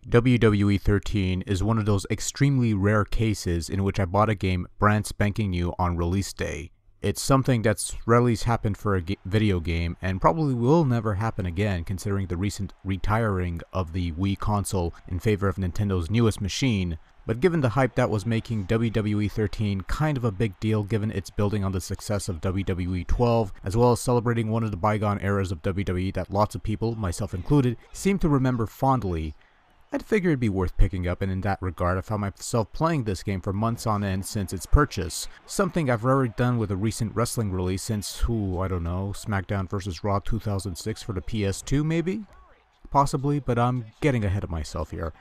WWE 13 is one of those extremely rare cases in which I bought a game brand spanking new on release day. It's something that's rarely happened for a video game and probably will never happen again considering the recent retiring of the Wii console in favor of Nintendo's newest machine. But given the hype that was making WWE 13 kind of a big deal given its building on the success of WWE 12, as well as celebrating one of the bygone eras of WWE that lots of people, myself included, seem to remember fondly, I'd figure it'd be worth picking up, and in that regard I found myself playing this game for months on end since its purchase. Something I've rarely done with a recent wrestling release since, I don't know, SmackDown vs. Raw 2006 for the PS2 maybe? Possibly, but I'm getting ahead of myself here.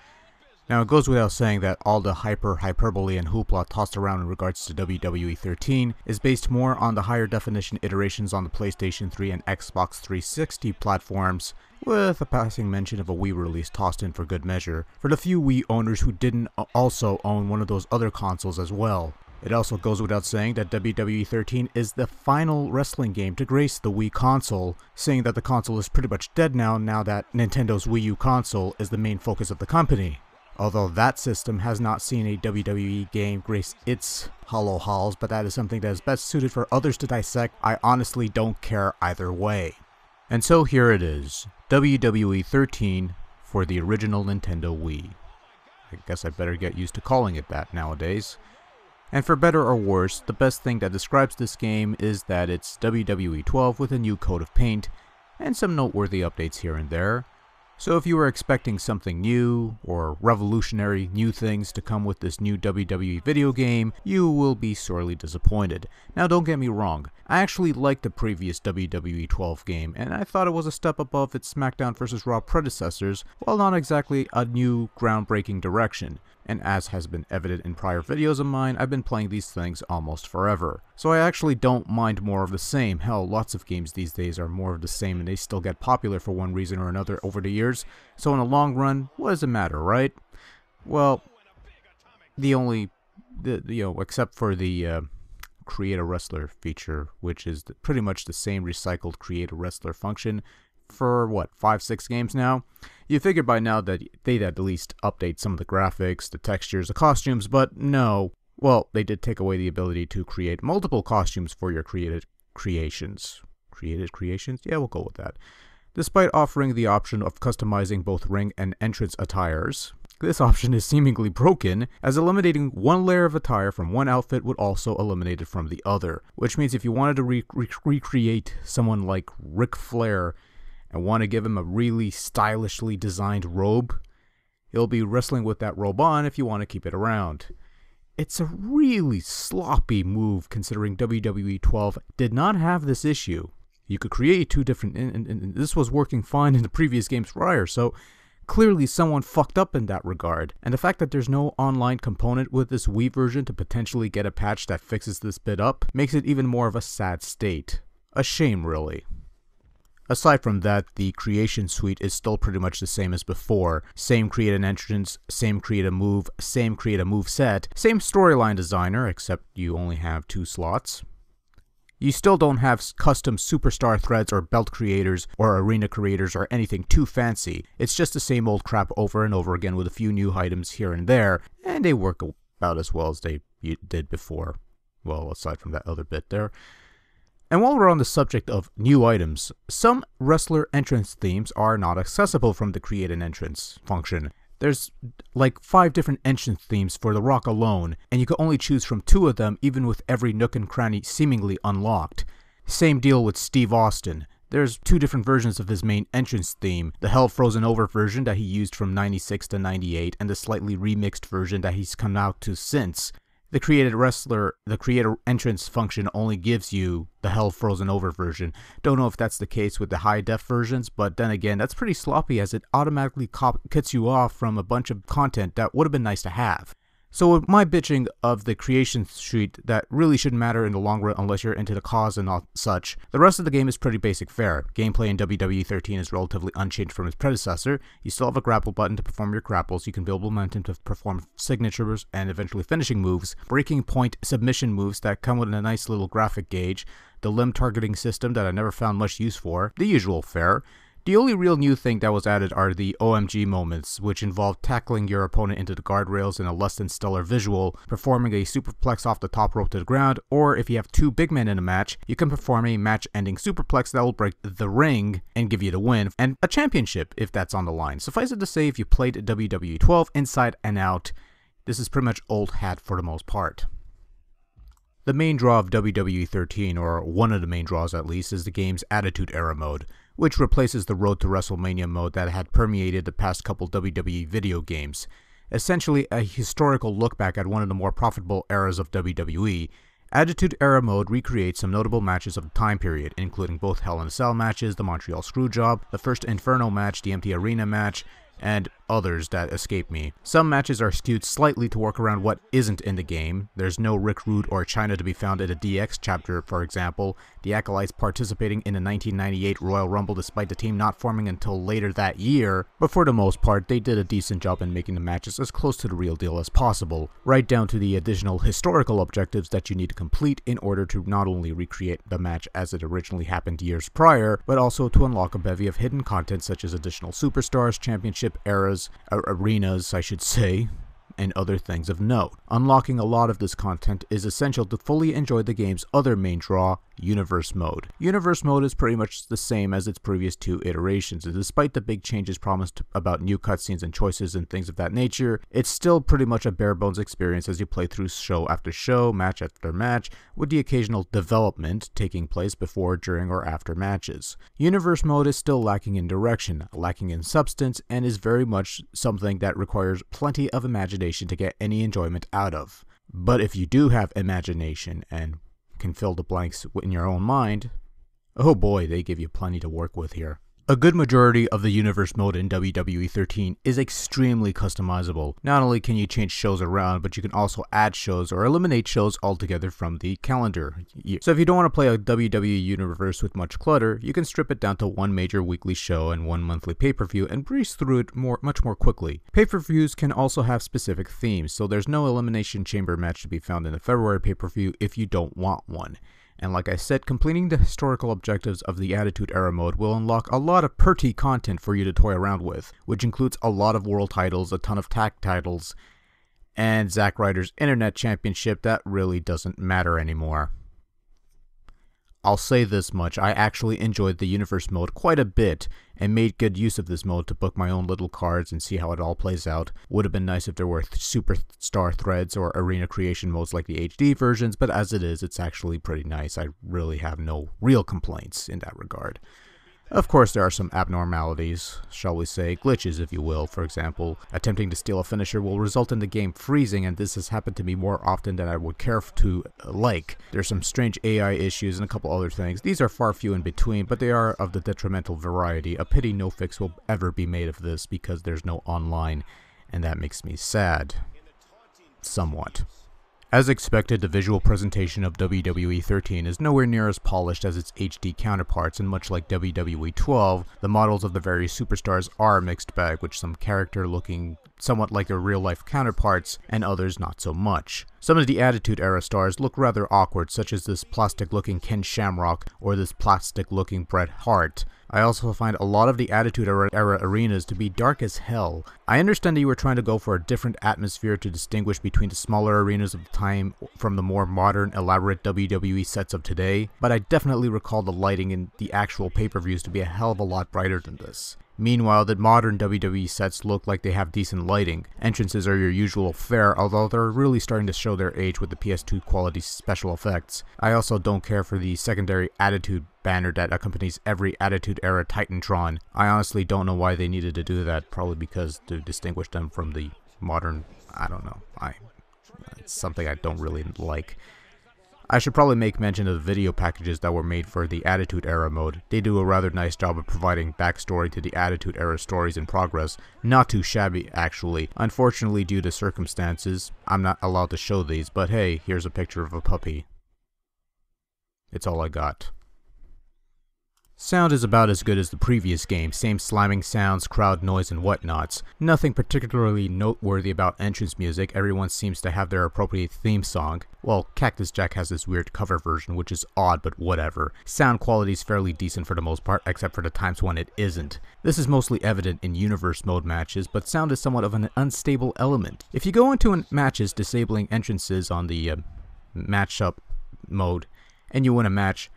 Now it goes without saying that all the hyperbole and hoopla tossed around in regards to WWE 13 is based more on the higher definition iterations on the PlayStation 3 and Xbox 360 platforms, with a passing mention of a Wii release tossed in for good measure, for the few Wii owners who didn't also own one of those other consoles as well. It also goes without saying that WWE 13 is the final wrestling game to grace the Wii console, saying that the console is pretty much dead now that Nintendo's Wii U console is the main focus of the company. Although that system has not seen a WWE game grace its hollow halls, but that is something that is best suited for others to dissect. I honestly don't care either way. And so here it is, WWE 13 for the original Nintendo Wii. I guess I better get used to calling it that nowadays. And for better or worse, the best thing that describes this game is that it's WWE 12 with a new coat of paint, and some noteworthy updates here and there. So if you were expecting something new, or revolutionary new things to come with this new WWE video game, you will be sorely disappointed. Now don't get me wrong, I actually liked the previous WWE 12 game, and I thought it was a step above its SmackDown vs. Raw predecessors, while not exactly a new groundbreaking direction. And as has been evident in prior videos of mine, I've been playing these things almost forever. So I actually don't mind more of the same. Hell, lots of games these days are more of the same and they still get popular for one reason or another over the years. So in the long run, what does it matter, right? Well, except for the Create a Wrestler feature, which is pretty much the same recycled Create a Wrestler function for, 5-6 games now? You figure by now that they'd at least update some of the graphics, the textures, the costumes, but no. Well, they did take away the ability to create multiple costumes for your created creations. Created creations? Yeah, we'll go with that. Despite offering the option of customizing both ring and entrance attires, this option is seemingly broken, as eliminating one layer of attire from one outfit would also eliminate it from the other, which means if you wanted to recreate someone like Ric Flair and want to give him a really stylishly designed robe, he'll be wrestling with that robe on if you want to keep it around. It's a really sloppy move considering WWE 12 did not have this issue. You could create two different, and this was working fine in the previous games prior, so clearly someone fucked up in that regard. And the fact that there's no online component with this Wii version to potentially get a patch that fixes this bit up makes it even more of a sad state. A shame, really. Aside from that, the creation suite is still pretty much the same as before. Same create an entrance, same create a move, same create a move set, same storyline designer, except you only have 2 slots. You still don't have custom superstar threads or belt creators or arena creators or anything too fancy. It's just the same old crap over and over again with a few new items here and there, and they work about as well as they did before. Well, aside from that other bit there. And while we're on the subject of new items, some wrestler entrance themes are not accessible from the Create an Entrance function. There's like 5 different entrance themes for The Rock alone, and you can only choose from 2 of them even with every nook and cranny seemingly unlocked. Same deal with Steve Austin. There's 2 different versions of his main entrance theme, the Hell Frozen Over version that he used from 96 to 98, and the slightly remixed version that he's come out to since. The Creator Entrance function only gives you the Hell Frozen Over version. Don't know if that's the case with the high def versions, but then again, that's pretty sloppy as it automatically cuts you off from a bunch of content that would have been nice to have. So with my bitching of the creation suite that really shouldn't matter in the long run unless you're into the cause and all such, the rest of the game is pretty basic fare. Gameplay in WWE 13 is relatively unchanged from its predecessor. You still have a grapple button to perform your grapples, you can build momentum to perform signatures and eventually finishing moves, breaking point submission moves that come with a nice little graphic gauge, the limb targeting system that I never found much use for, the usual fare, The only real new thing that was added are the Omg Moments, which involve tackling your opponent into the guardrails in a less than stellar visual, performing a superplex off the top rope to the ground, or if you have two big men in a match, you can perform a match-ending superplex that will break the ring and give you the win, and a championship if that's on the line. Suffice it to say, if you played WWE 12 inside and out, this is pretty much old hat for the most part. The main draw of WWE 13, or one of the main draws at least, is the game's Attitude Era mode, which replaces the Road to WrestleMania mode that had permeated the past couple WWE video games. Essentially a historical look back at one of the more profitable eras of WWE, Attitude Era mode recreates some notable matches of the time period, including both Hell in a Cell matches, the Montreal Screwjob, the first Inferno match, the Empty Arena match, and others that escape me. Some matches are skewed slightly to work around what isn't in the game. There's no Rick Rude or China to be found in the DX chapter, for example. The Acolytes participating in the 1998 Royal Rumble despite the team not forming until later that year, but for the most part they did a decent job in making the matches as close to the real deal as possible, right down to the additional historical objectives that you need to complete in order to not only recreate the match as it originally happened years prior, but also to unlock a bevy of hidden content such as additional superstars, championship eras, arenas I should say, and other things of note. Unlocking a lot of this content is essential to fully enjoy the game's other main draw, Universe Mode. Universe Mode is pretty much the same as its previous two iterations, and despite the big changes promised about new cutscenes and choices and things of that nature, it's still pretty much a bare-bones experience as you play through show after show, match after match, with the occasional development taking place before, during, or after matches. Universe Mode is still lacking in direction, lacking in substance, and is very much something that requires plenty of imagination to get any enjoyment out of. But if you do have imagination and can fill the blanks in your own mind, oh boy, they give you plenty to work with here. A good majority of the Universe Mode in WWE 13 is extremely customizable. Not only can you change shows around, but you can also add shows or eliminate shows altogether from the calendar. So if you don't want to play a WWE Universe with much clutter, you can strip it down to one major weekly show and one monthly pay-per-view and breeze through it much more quickly. Pay-per-views can also have specific themes, so there's no Elimination Chamber match to be found in the February pay-per-view if you don't want one. And like I said, completing the historical objectives of the Attitude Era mode will unlock a lot of pretty content for you to toy around with, which includes a lot of world titles, a ton of tag titles, and Zack Ryder's Internet Championship that really doesn't matter anymore. I'll say this much, I actually enjoyed the Universe mode quite a bit and made good use of this mode to book my own little cards and see how it all plays out. Would have been nice if there were superstar threads or arena creation modes like the HD versions, but as it is, it's actually pretty nice. I really have no real complaints in that regard. Of course, there are some abnormalities, shall we say, glitches if you will. For example, attempting to steal a finisher will result in the game freezing, and this has happened to me more often than I would care to like. There's some strange AI issues and a couple other things. These are far few in between, but they are of the detrimental variety. A pity no fix will ever be made of this because there's no online, and that makes me sad. Somewhat. As expected, the visual presentation of WWE 13 is nowhere near as polished as its HD counterparts, and much like WWE 12, the models of the various superstars are a mixed bag, with some character looking somewhat like their real-life counterparts, and others not so much. Some of the Attitude Era stars look rather awkward, such as this plastic-looking Ken Shamrock or this plastic-looking Bret Hart. I also find a lot of the Attitude Era arenas to be dark as hell. I understand that you were trying to go for a different atmosphere to distinguish between the smaller arenas of the time from the more modern, elaborate WWE sets of today, but I definitely recall the lighting in the actual pay-per-views to be a hell of a lot brighter than this. Meanwhile, the modern WWE sets look like they have decent lighting. Entrances are your usual fare, although they're really starting to show their age with the PS2 quality special effects. I also don't care for the secondary Attitude banner that accompanies every Attitude Era Titantron. I honestly don't know why they needed to do that, probably because to distinguish them from the modern, I don't know, it's something I don't really like. I should probably make mention of the video packages that were made for the Attitude Era mode. They do a rather nice job of providing backstory to the Attitude Era stories in progress. Not too shabby, actually. Unfortunately, due to circumstances, I'm not allowed to show these, but hey, here's a picture of a puppy. It's all I got. Sound is about as good as the previous game, same slamming sounds, crowd noise, and whatnots. Nothing particularly noteworthy about entrance music, everyone seems to have their appropriate theme song. Well, Cactus Jack has this weird cover version, which is odd, but whatever. Sound quality is fairly decent for the most part, except for the times when it isn't. This is mostly evident in universe mode matches, but sound is somewhat of an unstable element. If you go into matches disabling entrances on the matchup mode, and you win a match,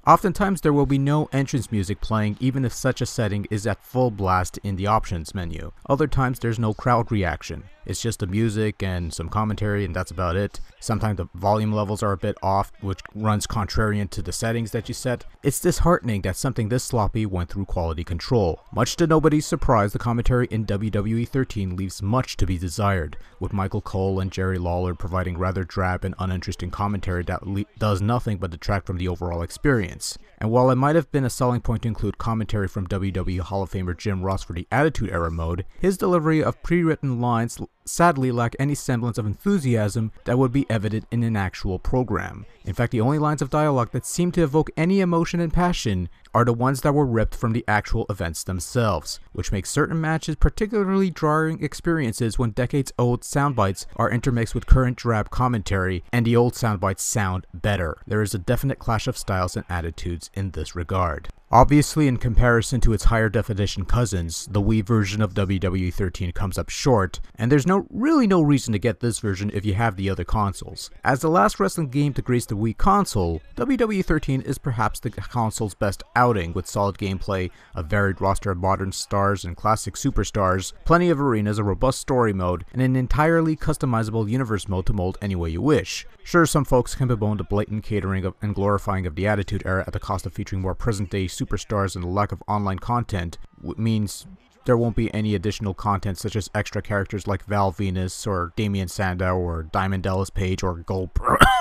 oftentimes there will be no entrance music playing even if such a setting is at full blast in the options menu. Other times there's no crowd reaction. It's just the music and some commentary and that's about it. Sometimes the volume levels are a bit off, which runs contrarian to the settings that you set. It's disheartening that something this sloppy went through quality control. Much to nobody's surprise, the commentary in WWE 13 leaves much to be desired, with Michael Cole and Jerry Lawler providing rather drab and uninteresting commentary that does nothing but detract from the overall experience. And while it might have been a selling point to include commentary from WWE Hall of Famer Jim Ross for the Attitude Era mode, his delivery of pre-written lines sadly lack any semblance of enthusiasm that would be evident in an actual program. In fact, the only lines of dialogue that seem to evoke any emotion and passion are the ones that were ripped from the actual events themselves, which makes certain matches particularly jarring experiences when decades-old soundbites are intermixed with current drab commentary, and the old soundbites sound better. There is a definite clash of styles and attitudes in this regard. Obviously, in comparison to its higher definition cousins, the Wii version of WWE 13 comes up short, and there's really no reason to get this version if you have the other consoles. As the last wrestling game to grace the Wii console, WWE 13 is perhaps the console's best outing, with solid gameplay, a varied roster of modern stars and classic superstars, plenty of arenas, a robust story mode, and an entirely customizable universe mode to mold any way you wish. Sure, some folks can bemoan the blatant catering of and glorifying of the Attitude Era at the cost of featuring more present-day superstars, and the lack of online content means there won't be any additional content such as extra characters like Val Venus or Damian Sandow or Diamond Dallas Page or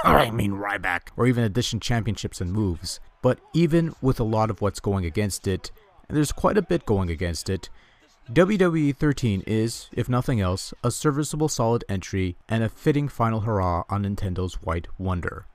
Ryback, or even addition championships and moves. But even with a lot of what's going against it, and there's quite a bit going against it, WWE 13 is, if nothing else, a serviceable solid entry and a fitting final hurrah on Nintendo's White Wonder.